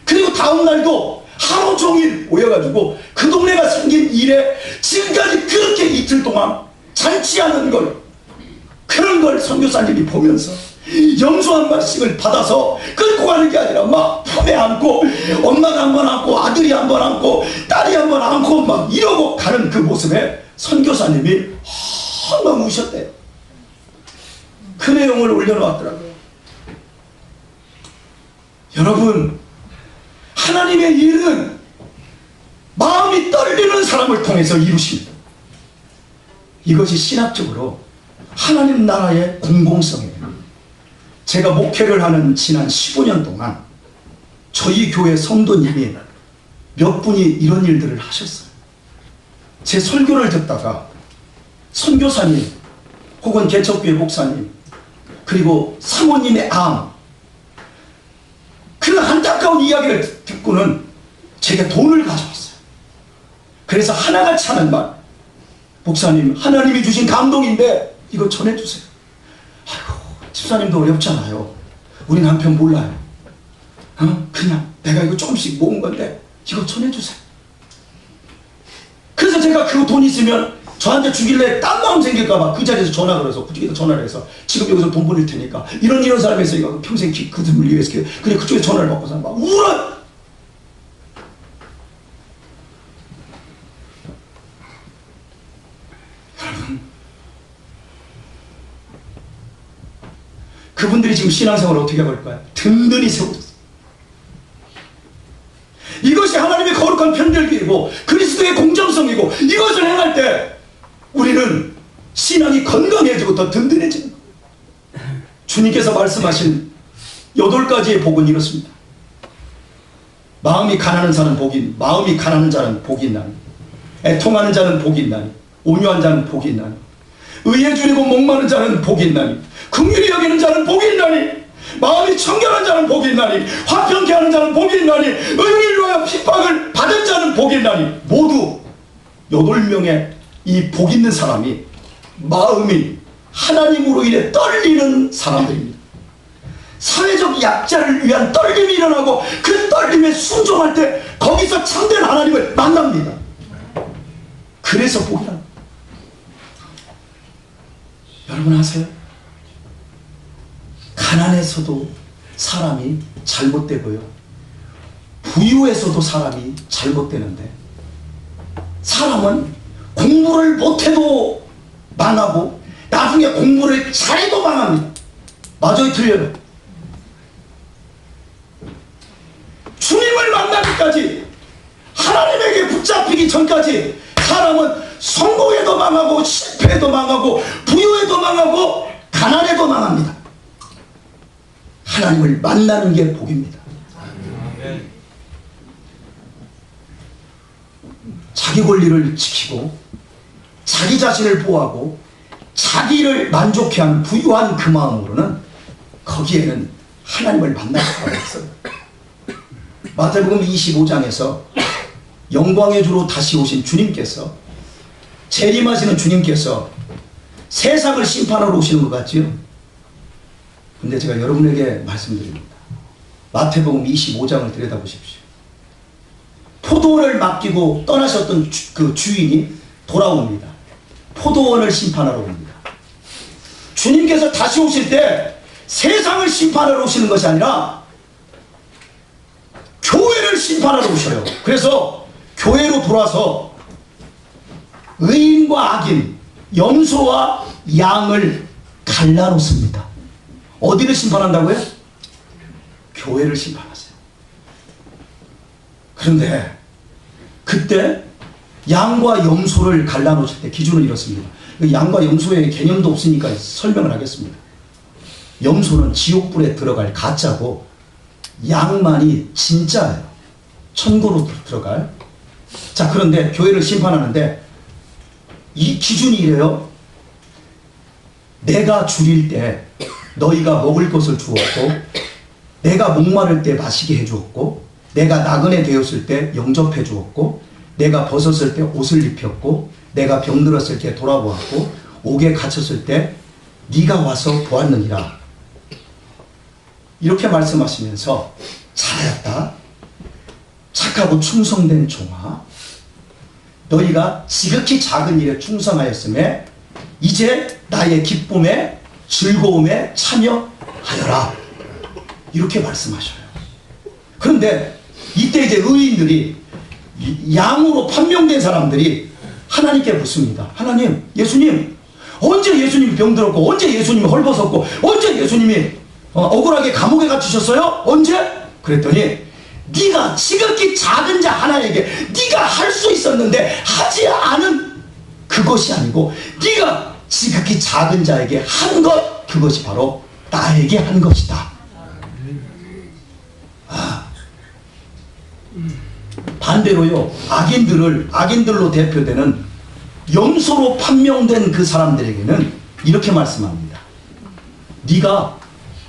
그리고 다음 날도 하루 종일 모여가지고 그 동네가 생긴 일에 지금까지 그렇게 이틀 동안 잔치하는 걸, 그런 걸 선교사님이 보면서 염소 한 마리씩을 받아서 끌고 가는 게 아니라 막 품에 안고, 엄마가 한 번 안고, 아들이 한 번 안고, 딸이 한 번 안고 막 이러고 가는 그 모습에 선교사님이 너무 우셨대요. 그 내용을 올려놓았더라고요. 여러분, 하나님의 일은 마음이 떨리는 사람을 통해서 이루십니다. 이것이 신학적으로 하나님 나라의 공공성이에요. 제가 목회를 하는 지난 15년 동안 저희 교회 성도님이 몇 분이 이런 일들을 하셨어요. 제 설교를 듣다가 선교사님 혹은 개척교회 목사님 그리고 사모님의 그 안타까운 이야기를 듣고는 제게 돈을 가져왔어요. 그래서 하나같이 하는 말, 목사님 하나님이 주신 감동인데 이거 전해주세요. 아이고 집사님도 어렵잖아요. 우리 남편 몰라요. 그냥 내가 이거 조금씩 모은 건데 이거 전해주세요. 그래서 제가 그 돈 있으면 저한테 주길래 딴 마음 생길까봐 그 자리에서 전화를 해서 그쪽에서 전화를 해서 지금 여기서 돈 보낼 테니까 이런 사람이 있으니까 평생 그들을 위해서 그래 그쪽에 전화를 받고서 막 울어요. 여러분, 그분들이 지금 신앙생활을 어떻게 할까요? 든든히 세워졌어요. 이것이 하나님의 거룩한 편들기이고 그리스도의 공정성이고, 이것을 행할 때 우리는 신앙이 건강해지고 더 든든해지는 거예요. 주님께서 말씀하신 8가지의 복은 이렇습니다. 마음이 가난한 자는 복이, 마음이 가난한 자는 복이 있나니, 애통하는 자는 복이 있나니, 온유한 자는 복이 있나니, 의에 줄이고 목마른 자는 복이 있나니, 긍휼히 여기는 자는 복이 있나니, 마음이 청결한 자는 복이 있나니, 화평케 하는 자는 복이 있나니, 의를 위하여 핍박을 받은 자는 복이 있나니. 모두 8명의 이 복 있는 사람이 마음이 하나님으로 인해 떨리는 사람들입니다. 사회적 약자를 위한 떨림이 일어나고 그 떨림에 순종할 때 거기서 참된 하나님을 만납니다. 그래서 복이라. 여러분 아세요? 가난에서도 사람이 잘못되고요, 부유에서도 사람이 잘못되는데, 사람은 공부를 못해도 망하고 나중에 공부를 잘해도 망합니다. 맞아요, 틀려요? 주님을 만나기까지, 하나님에게 붙잡히기 전까지 사람은 성공해도 망하고 실패해도 망하고 부유해도 망하고 가난해도 망합니다. 하나님을 만나는 게 복입니다. 자기 권리를 지키고 자기 자신을 보호하고 자기를 만족해 하는 부유한 그 마음으로는 거기에는 하나님을 만날 수가 없어요. 마태복음 25장에서 영광의 주로 다시 오신 주님께서, 재림하시는 주님께서 세상을 심판하러 오시는 것 같지요? 근데 제가 여러분에게 말씀드립니다. 마태복음 25장을 들여다보십시오. 포도원을 맡기고 떠나셨던 그 주인이 돌아옵니다. 포도원을 심판하러 옵니다. 주님께서 다시 오실 때 세상을 심판하러 오시는 것이 아니라 교회를 심판하러 오셔요. 그래서 교회로 돌아서 의인과 악인, 염소와 양을 갈라놓습니다. 어디를 심판한다고요? 교회를 심판하세요. 그런데 그때 양과 염소를 갈라놓으실 때 기준은 이렇습니다. 양과 염소의 개념도 없으니까 설명을 하겠습니다. 염소는 지옥불에 들어갈 가짜고 양만이 진짜예요. 천국으로 들어갈. 자, 그런데 교회를 심판하는데 이 기준이 이래요. 내가 줄일 때 너희가 먹을 것을 주었고, 내가 목마를 때 마시게 해주었고, 내가 나그네 되었을 때 영접해 주었고, 내가 벗었을 때 옷을 입혔고, 내가 병들었을 때 돌아보았고, 옥에 갇혔을 때 네가 와서 보았느니라. 이렇게 말씀하시면서, 잘하였다, 착하고 충성된 종아, 너희가 지극히 작은 일에 충성하였음에 이제 나의 기쁨에 즐거움에 참여하여라. 이렇게 말씀하셔요. 그런데 이때 이제 의인들이, 양으로 판명된 사람들이 하나님께 묻습니다. 하나님, 예수님, 언제 예수님이 병들었고, 언제 예수님이 헐벗었고, 언제 예수님이 억울하게 감옥에 갇히셨어요? 언제? 그랬더니 네가 지극히 작은 자 하나에게 네가 할 수 있었는데 하지 않은 그것이 아니고, 네가 지극히 작은 자에게 한 것, 그것이 바로 나에게 한 것이다. 반대로요, 악인들로 대표되는 염소로 판명된 그 사람들에게는 이렇게 말씀합니다.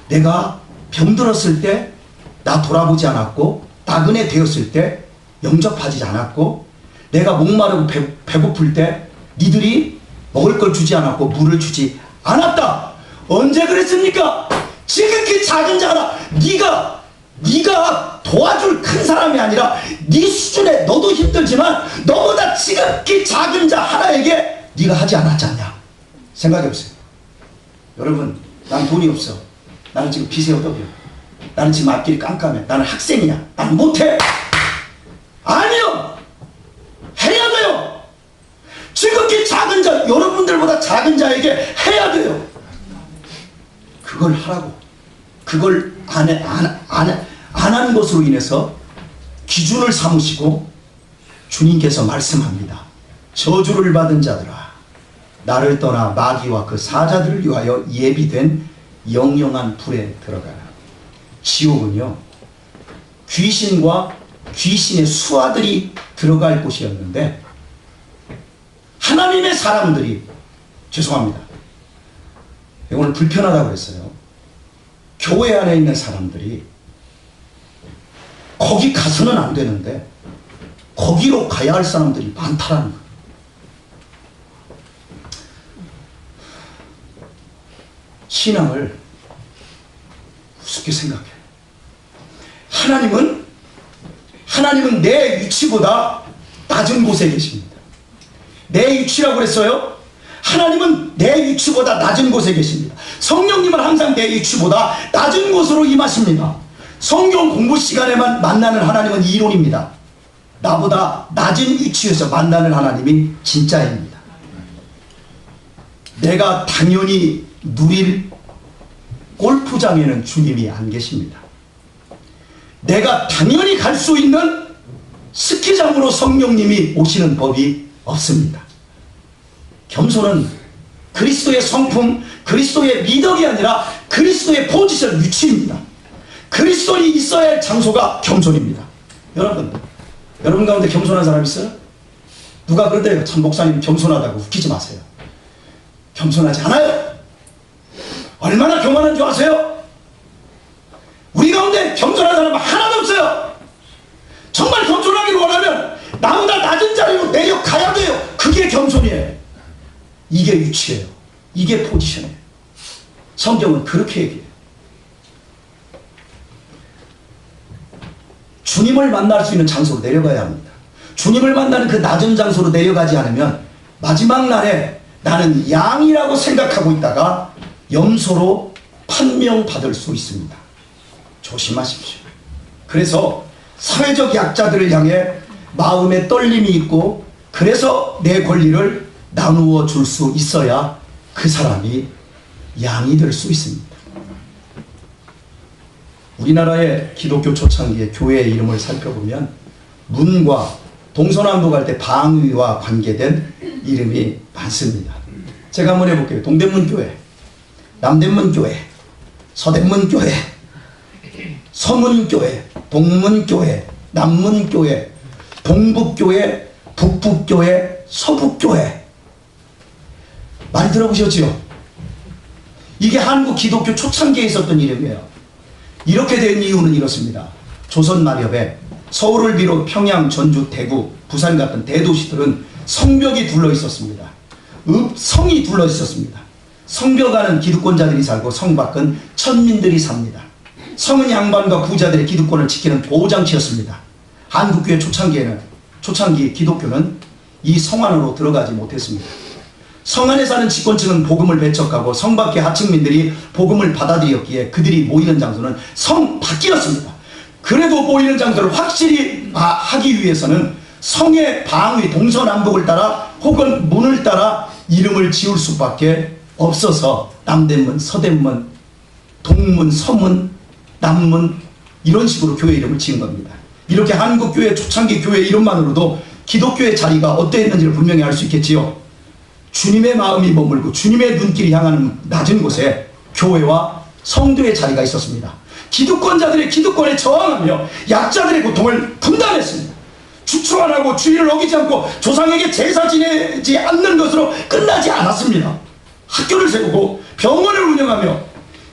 내가 병들었을 때 나 돌아보지 않았고, 나그네 되었을 때 영접하지 않았고, 내가 목마르고 배고플 때 니들이 먹을 걸 주지 않았고 물을 주지 않았다. 언제 그랬습니까? 지극히 작은 자라. 네가 도와줄 큰 사람이 아니라 네 수준에 너도 힘들지만 너보다 지극히 작은 자 하나에게 네가 하지 않았지 않냐. 생각해보세요. 여러분, 난 돈이 없어. 나는 지금 빚에 허덕여. 나는 지금 앞길이 깜깜해. 나는 학생이야. 나는 못해. 아니요. 해야 돼요. 지극히 작은 자, 여러분들보다 작은 자에게 해야 돼요. 그걸 하라고. 그걸 안 한 것으로 인해서 기준을 삼으시고 주님께서 말씀합니다. 저주를 받은 자들아, 나를 떠나 마귀와 그 사자들을 위하여 예비된 영영한 불에 들어가라. 지옥은요, 귀신과 귀신의 수하들이 들어갈 곳이었는데, 하나님의 사람들이, 죄송합니다, 오늘 불편하다고 했어요. 교회 안에 있는 사람들이 거기 가서는 안 되는데 거기로 가야 할 사람들이 많다라는 거예요. 신앙을 어떻게 생각해? 하나님은 내 위치보다 낮은 곳에 계십니다. 내 위치라고 그랬어요? 하나님은 내 위치보다 낮은 곳에 계십니다. 성령님은 항상 내 위치보다 낮은 곳으로 임하십니다. 성경 공부 시간에만 만나는 하나님은 이론입니다. 나보다 낮은 위치에서 만나는 하나님이 진짜입니다. 내가 당연히 누릴 골프장에는 주님이 안 계십니다. 내가 당연히 갈 수 있는 스키장으로 성령님이 오시는 법이 없습니다. 겸손은 그리스도의 성품, 그리스도의 미덕이 아니라 그리스도의 포지션, 위치입니다. 그리스도인이 있어야 할 장소가 겸손입니다. 여러분 가운데 겸손한 사람 있어요? 누가 그러대요? 참 목사님 겸손하다고. 웃기지 마세요. 겸손하지 않아요. 얼마나 교만한 줄 아세요? 우리 가운데 겸손한 사람은 하나도 없어요. 정말 겸손하기를 원하면 나보다 낮은 자리로 내려가야 돼요. 그게 겸손이에요. 이게 위치예요. 이게 포지션이에요. 성경은 그렇게 얘기해요. 주님을 만날 수 있는 장소로 내려가야 합니다. 주님을 만나는 그 낮은 장소로 내려가지 않으면 마지막 날에 나는 양이라고 생각하고 있다가 염소로 판명받을 수 있습니다. 조심하십시오. 그래서 사회적 약자들을 향해 마음에 떨림이 있고 그래서 내 권리를 나누어 줄 수 있어야 그 사람이 양이 될 수 있습니다. 우리나라의 기독교 초창기의 교회의 이름을 살펴보면 문과 동서남북 갈 때 방위와 관계된 이름이 많습니다. 제가 한번 해볼게요. 동대문교회, 남대문교회, 서대문교회, 서문교회, 동문교회, 남문교회, 동북교회, 북북교회, 서북교회. 많이 들어보셨죠? 이게 한국 기독교 초창기에 있었던 이름이에요. 이렇게 된 이유는 이렇습니다. 조선 마렵에 서울을 비롯 평양, 전주, 대구, 부산 같은 대도시들은 성벽이 둘러 있었습니다. 성이 둘러 있었습니다. 성벽 안은 기득권자들이 살고 성 밖은 천민들이 삽니다. 성은 양반과 부자들의 기득권을 지키는 보호장치였습니다. 한국교회 초창기 기독교는 이 성 안으로 들어가지 못했습니다. 성 안에 사는 집권층은 복음을 배척하고 성 밖의 하층민들이 복음을 받아들였기에 그들이 모이는 장소는 성 밖이었습니다. 그래도 모이는 장소를 확실히 하기 위해서는 성의 방위, 동서남북을 따라 혹은 문을 따라 이름을 지을 수밖에 없어서 남대문, 서대문, 동문, 서문, 남문 이런 식으로 교회 이름을 지은 겁니다. 이렇게 한국교회 초창기 교회 이름만으로도 기독교의 자리가 어떠했는지를 분명히 알 수 있겠지요. 주님의 마음이 머물고 주님의 눈길이 향하는 낮은 곳에 교회와 성도의 자리가 있었습니다. 기득권자들의 기득권에 저항하며 약자들의 고통을 분담했습니다. 주초 안 하고 주의를 어기지 않고 조상에게 제사 지내지 않는 것으로 끝나지 않았습니다. 학교를 세우고 병원을 운영하며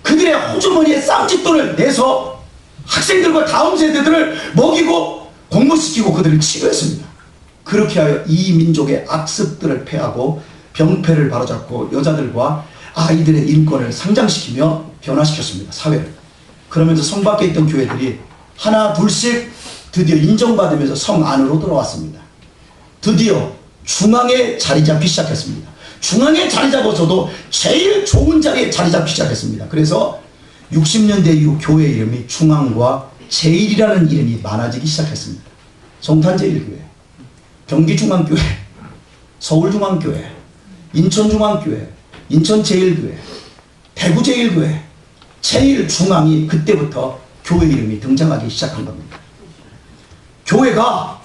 그들의 호주머니에 쌈짓돈을 내서 학생들과 다음 세대들을 먹이고 공부시키고 그들을 치료했습니다. 그렇게 하여 이 민족의 악습들을 폐하고 병폐를 바로잡고 여자들과 아이들의 인권을 상장시키며 변화시켰습니다. 사회를. 그러면서 성 밖에 있던 교회들이 하나 둘씩 드디어 인정받으면서 성 안으로 들어왔습니다. 드디어 중앙에 자리 잡기 시작했습니다. 중앙에 자리 잡아서도 제일 좋은 자리에 자리 잡기 시작했습니다. 그래서 60년대 이후 교회 이름이 중앙과 제일이라는 이름이 많아지기 시작했습니다. 성탄제일교회, 경기중앙교회, 서울중앙교회, 인천중앙교회, 인천제일교회, 대구제일교회, 제일중앙이 그때부터 교회 이름이 등장하기 시작한 겁니다. 교회가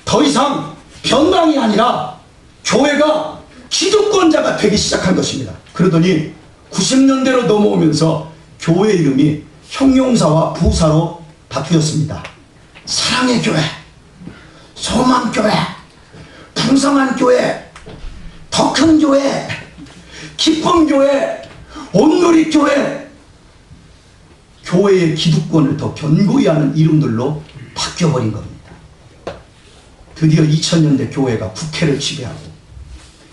더 이상 변방이 아니라 교회가 기득권자가 되기 시작한 것입니다. 그러더니 90년대로 넘어오면서 교회 이름이 형용사와 부사로 바뀌었습니다. 사랑의 교회, 소망교회, 풍성한 교회, 더 큰 교회, 기쁜 교회, 온누리 교회. 교회의 기득권을 더 견고히 하는 이름들로 바뀌어버린 겁니다. 드디어 2000년대 교회가 국회를 지배하고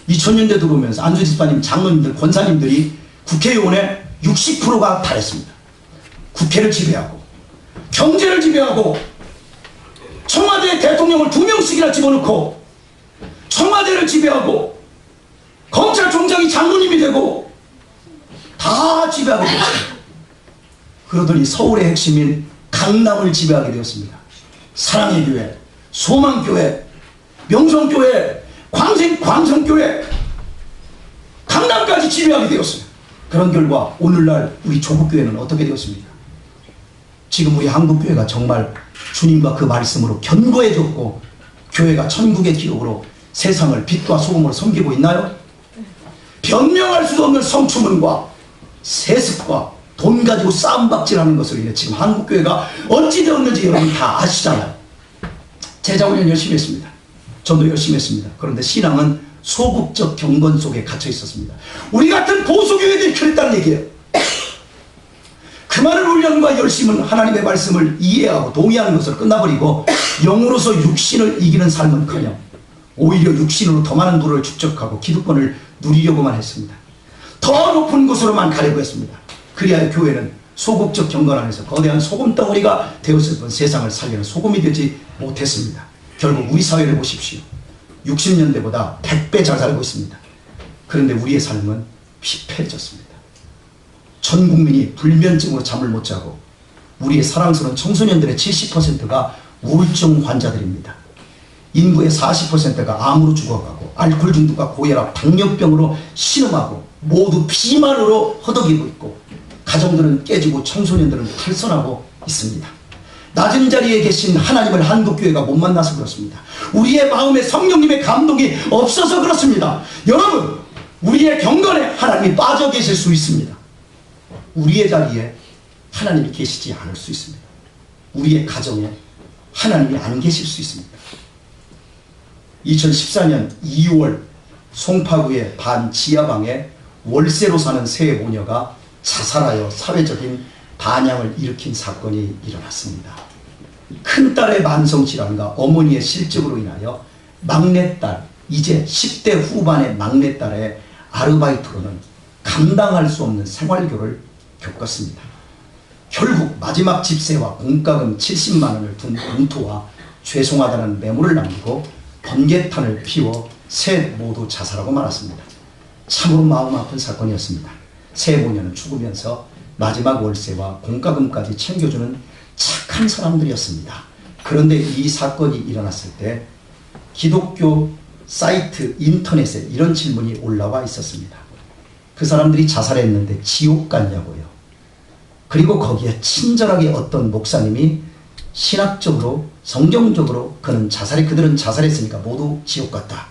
2000년대 들어오면서 안수 집사님, 장로님들, 권사님들이 국회의원의 60%가 달했습니다. 국회를 지배하고 경제를 지배하고 청와대 대통령을 2명씩이나 집어넣고 청와대를 지배하고 검찰총장이 장로님이 되고 다 지배하게 되었습니다. 그러더니 서울의 핵심인 강남을 지배하게 되었습니다. 사랑의 교회, 소망교회, 명성교회, 광성교회, 강남까지 지배하게 되었어요. 그런 결과 오늘날 우리 조국교회는 어떻게 되었습니까? 지금 우리 한국교회가 정말 주님과 그 말씀으로 견고해졌고 교회가 천국의 기록으로 세상을 빛과 소금으로 섬기고 있나요? 변명할 수 없는 성추문과 세습과 돈 가지고 싸움박질하는 것으로 인해 지금 한국교회가 어찌 되었는지 여러분 다 아시잖아요. 제자훈련 열심히 했습니다. 저도 열심히 했습니다. 그런데 신앙은 소극적 경건 속에 갇혀 있었습니다. 우리 같은 보수교회들이 그랬다는 얘기예요. 그 많은 훈련과 열심은 하나님의 말씀을 이해하고 동의하는 것으로 끝나버리고 영으로서 육신을 이기는 삶은커녕 오히려 육신으로 더 많은 부를 축적하고 기득권을 누리려고만 했습니다. 더 높은 곳으로만 가려고 했습니다. 그리하여 교회는 소극적 경건 안에서 거대한 소금 덩어리가 되었을 뿐 세상을 살리는 소금이 되지 못했습니다. 결국 우리 사회를 보십시오. 60년대보다 100배 잘 살고 있습니다. 그런데 우리의 삶은 피폐해졌습니다. 전 국민이 불면증으로 잠을 못 자고 우리의 사랑스러운 청소년들의 70%가 우울증 환자들입니다. 인구의 40%가 암으로 죽어가고 알코올 중독과 고혈압, 당뇨병으로 신음하고 모두 비만으로 허덕이고 있고 가정들은 깨지고 청소년들은 탈선하고 있습니다. 낮은 자리에 계신 하나님을 한국교회가 못 만나서 그렇습니다. 우리의 마음에 성령님의 감동이 없어서 그렇습니다. 여러분, 우리의 경건에 하나님이 빠져 계실 수 있습니다. 우리의 자리에 하나님이 계시지 않을 수 있습니다. 우리의 가정에 하나님이 안 계실 수 있습니다. 2014년 2월 송파구의 반 지하방에 월세로 사는 세 모녀가 자살하여 사회적인 반향을 일으킨 사건이 일어났습니다. 큰딸의 만성질환과 어머니의 실직으로 인하여 막내딸, 이제 10대 후반의 막내딸의 아르바이트로는 감당할 수 없는 생활고를 겪었습니다. 결국 마지막 집세와 공과금 70만 원을 둔 봉투와 죄송하다는 메모를 남기고 번개탄을 피워 셋 모두 자살하고 말았습니다. 참으로 마음 아픈 사건이었습니다. 세 모녀는 죽으면서 마지막 월세와 공과금까지 챙겨주는 착한 사람들이었습니다. 그런데 이 사건이 일어났을 때 기독교 사이트 인터넷에 이런 질문이 올라와 있었습니다. 그 사람들이 자살했는데 지옥 갔냐고요. 그리고 거기에 친절하게 어떤 목사님이 신학적으로 성경적으로 그들은 자살했으니까 모두 지옥 갔다.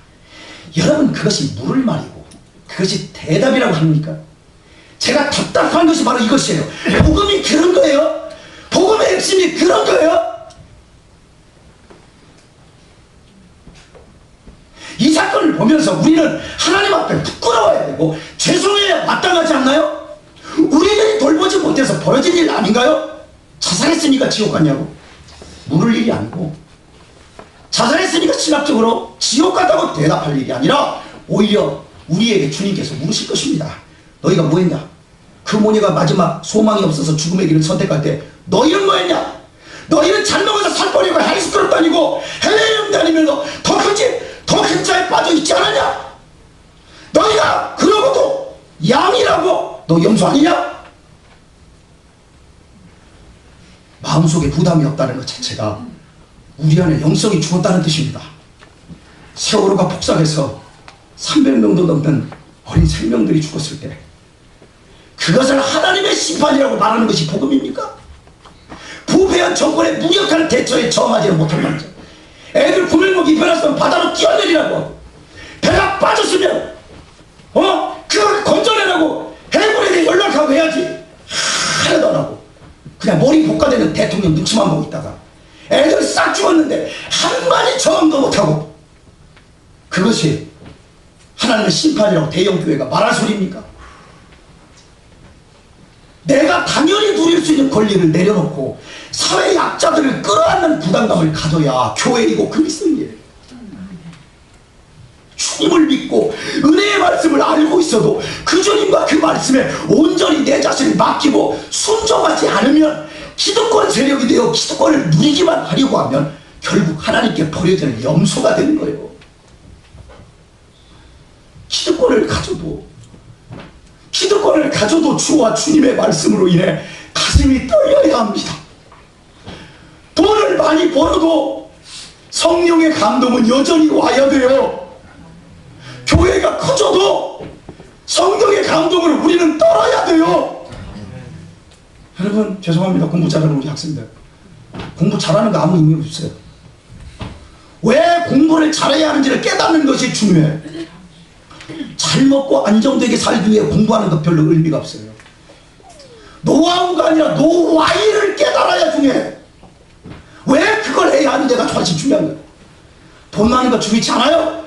여러분, 그것이 물을 말이고 그것이 대답이라고 합니까? 제가 답답한 것이 바로 이것이에요. 복음이 그런 거예요? 복음의 핵심이 그런 거예요? 이 사건을 보면서 우리는 하나님 앞에 부끄러워야 되고 죄송해야 마땅하지 않나요? 우리들이 돌보지 못해서 벌어진 일 아닌가요? 자살했으니까 지옥 갔냐고? 물을 일이 아니고 자살했으니까 신학적으로 지옥 갔다고 대답할 일이 아니라 오히려 우리에게 주님께서 물으실 것입니다. 너희가 뭐 했냐? 그 모녀가 마지막 소망이 없어서 죽음의 길을 선택할 때 너희는 뭐 했냐? 너희는 잘 먹어서 살 버리고 헬스클럽 다니고 해외여행 다니면서 더 큰 자에 빠져 있지 않았냐? 너희가 그러고도 양이라고 너 염소 아니냐? 마음속에 부담이 없다는 것 자체가 우리 안에 영성이 죽었다는 뜻입니다. 세월호가 폭삭해서 300명도 넘는 어린 생명들이 죽었을 때 그것을 하나님의 심판이라고 말하는 것이 복음입니까? 부패한 정권의 무력한 대처에 저항하지는 못할 말이죠. 애들 구명목 입혀놨으면 바다로 뛰어내리라고, 배가 빠졌으면 그걸 건져내라고 해군에게 연락하고 해야지. 하나도 안 하고 그냥 머리 볶아대는 대통령 눈치만 보고 있다가 애들 싹 죽었는데 한마디 저항도 못하고, 그것이 하나님의 심판이라고 대형교회가 말할 소리입니까? 내가 당연히 누릴 수 있는 권리를 내려놓고 사회 약자들을 끌어안는 부담감을 가져야 교회이고 그리스도인이에요. 주님을 믿고 은혜의 말씀을 알고 있어도 그 주님과 그 말씀에 온전히 내 자신을 맡기고 순종하지 않으면 기득권 세력이 되어 기득권을 누리기만 하려고 하면 결국 하나님께 버려지는 염소가 되는 거예요. 기득권을 가져도 주와 주님의 말씀으로 인해 가슴이 떨려야 합니다. 돈을 많이 벌어도 성령의 감동은 여전히 와야 돼요. 교회가 커져도 성령의 감동을 우리는 떨어야 돼요. 여러분 죄송합니다. 공부 잘하는 우리 학생들, 공부 잘하는 거 아무 의미 없어요. 왜 공부를 잘해야 하는지를 깨닫는 것이 중요해요. 잘 먹고 안정되게 살기 위해 공부하는 것 별로 의미가 없어요. 노하우가 아니라 노와이를 깨달아야 중요해. 왜 그걸 해야 하는지가 훨씬 중요한 거예요. 돈 많은 거 중요치 않아요?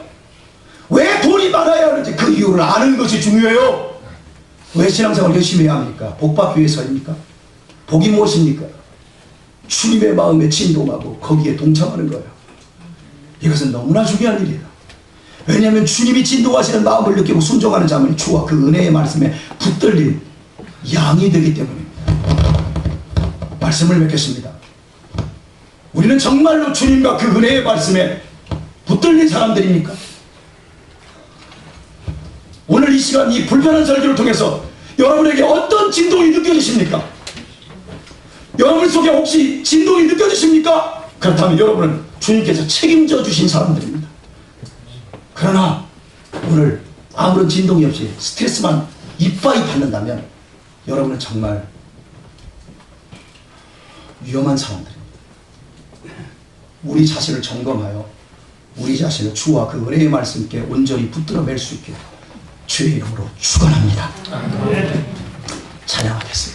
왜 돈이 많아야 하는지 그 이유를 아는 것이 중요해요. 왜 신앙생활 열심히 해야 합니까? 복 받기 위해서입니까? 복이 무엇입니까? 주님의 마음에 진동하고 거기에 동참하는 거예요. 이것은 너무나 중요한 일이에요. 왜냐하면 주님이 진동하시는 마음을 느끼고 순종하는 자만이 주와 그 은혜의 말씀에 붙들린 양이 되기 때문입니다. 말씀을 맺겠습니다. 우리는 정말로 주님과 그 은혜의 말씀에 붙들린 사람들입니까? 오늘 이 시간 이 불편한 설교를 통해서 여러분에게 어떤 진동이 느껴지십니까? 여러분 속에 혹시 진동이 느껴지십니까? 그렇다면 여러분은 주님께서 책임져 주신 사람들입니다. 그러나 오늘 아무런 진동이 없이 스트레스만 이빠이 받는다면 여러분은 정말 위험한 사람들입니다. 우리 자신을 점검하여 우리 자신을 주와 그 은혜의 말씀께 온전히 붙들어 맬 수 있게 주의 이름으로 축원합니다. 찬양하겠습니다.